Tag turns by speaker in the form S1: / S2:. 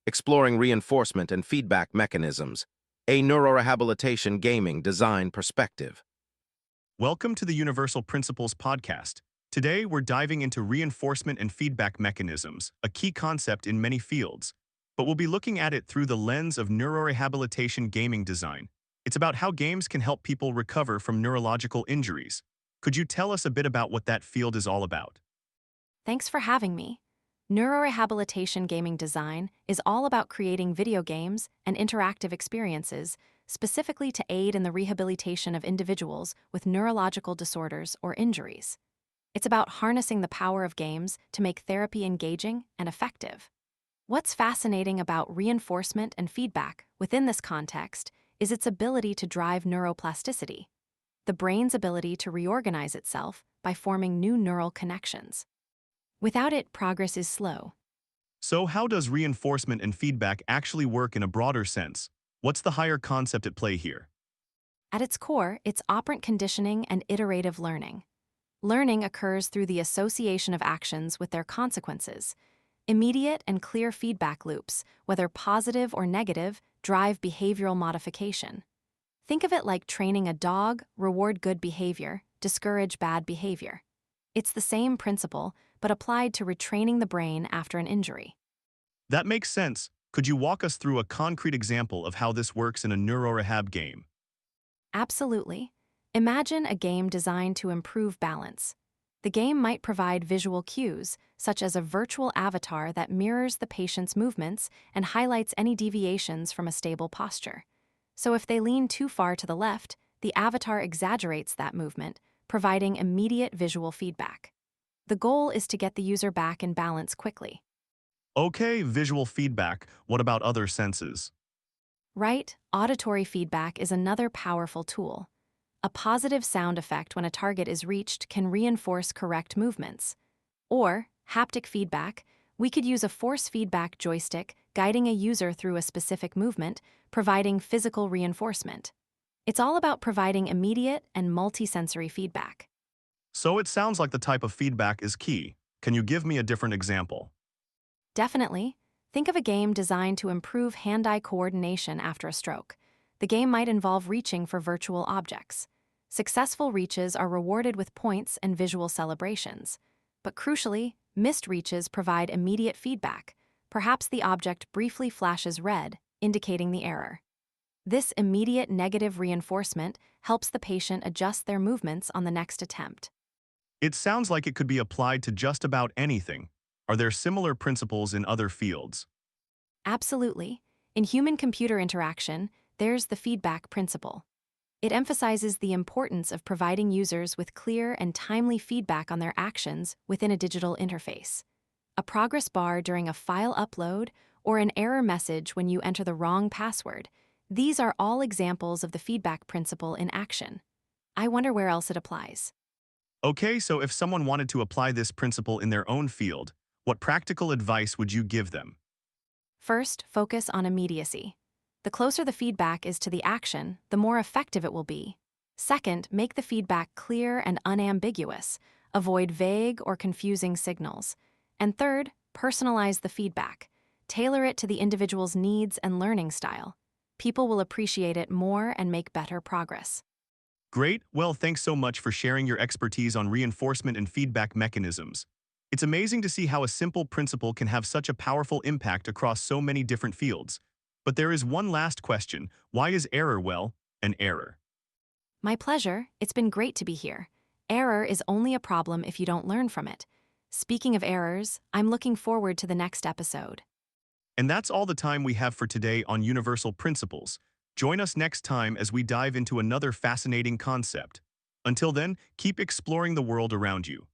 S1: exploring reinforcement and feedback mechanisms, a neurorehabilitation gaming design perspective.
S2: Welcome to the Universal Principles podcast. Today, we're diving into reinforcement and feedback mechanisms, a key concept in many fields. But we'll be looking at it through the lens of neurorehabilitation gaming design. It's about how games can help people recover from neurological injuries. Could you tell us a bit about what that field is all about?
S3: Thanks for having me. Neuro-Rehabilitation gaming design is all about creating video games and interactive experiences specifically to aid in the rehabilitation of individuals with neurological disorders or injuries. It's about harnessing the power of games to make therapy engaging and effective. What's fascinating about reinforcement and feedback within this context is its ability to drive neuroplasticity, the brain's ability to reorganize itself by forming new neural connections. Without it, progress is slow.
S2: So how does reinforcement and feedback actually work in a broader sense? What's the higher concept at play here?
S3: At its core, it's operant conditioning and iterative learning. Learning occurs through the association of actions with their consequences. Immediate and clear feedback loops, whether positive or negative, drive behavioral modification. Think of it like training a dog: reward good behavior, discourage bad behavior. It's the same principle, but applied to retraining the brain after an injury.
S2: That makes sense. Could you walk us through a concrete example of how this works in a neurorehab game?
S3: Absolutely. Imagine a game designed to improve balance. The game might provide visual cues, such as a virtual avatar that mirrors the patient's movements and highlights any deviations from a stable posture. So if they lean too far to the left, the avatar exaggerates that movement, providing immediate visual feedback. The goal is to get the user back in balance quickly.
S2: Okay, visual feedback. What about other senses?
S3: Right, auditory feedback is another powerful tool. A positive sound effect when a target is reached can reinforce correct movements. Or, haptic feedback, we could use a force feedback joystick guiding a user through a specific movement, providing physical reinforcement. It's all about providing immediate and multisensory feedback.
S2: So it sounds like the type of feedback is key. Can you give me a different example?
S3: Definitely. Think of a game designed to improve hand-eye coordination after a stroke. The game might involve reaching for virtual objects. Successful reaches are rewarded with points and visual celebrations. But crucially, missed reaches provide immediate feedback. Perhaps the object briefly flashes red, indicating the error. This immediate negative reinforcement helps the patient adjust their movements on the next attempt.
S2: It sounds like it could be applied to just about anything. Are there similar principles in other fields?
S3: Absolutely. In human-computer interaction, there's the feedback principle. It emphasizes the importance of providing users with clear and timely feedback on their actions within a digital interface. A progress bar during a file upload or an error message when you enter the wrong password. These are all examples of the feedback principle in action. I wonder where else it applies.
S2: Okay, so if someone wanted to apply this principle in their own field, what practical advice would you give them?
S3: First, focus on immediacy. The closer the feedback is to the action, the more effective it will be. Second, make the feedback clear and unambiguous. Avoid vague or confusing signals. And third, personalize the feedback. Tailor it to the individual's needs and learning style. People will appreciate it more and make better progress.
S2: Great. Well, thanks so much for sharing your expertise on reinforcement and feedback mechanisms. It's amazing to see how a simple principle can have such a powerful impact across so many different fields. But there is one last question. Why is error, well, an error?
S3: My pleasure. It's been great to be here. Error is only a problem if you don't learn from it. Speaking of errors, I'm looking forward to the next episode.
S2: And that's all the time we have for today on Universal Principles. Join us next time as we dive into another fascinating concept. Until then, keep exploring the world around you.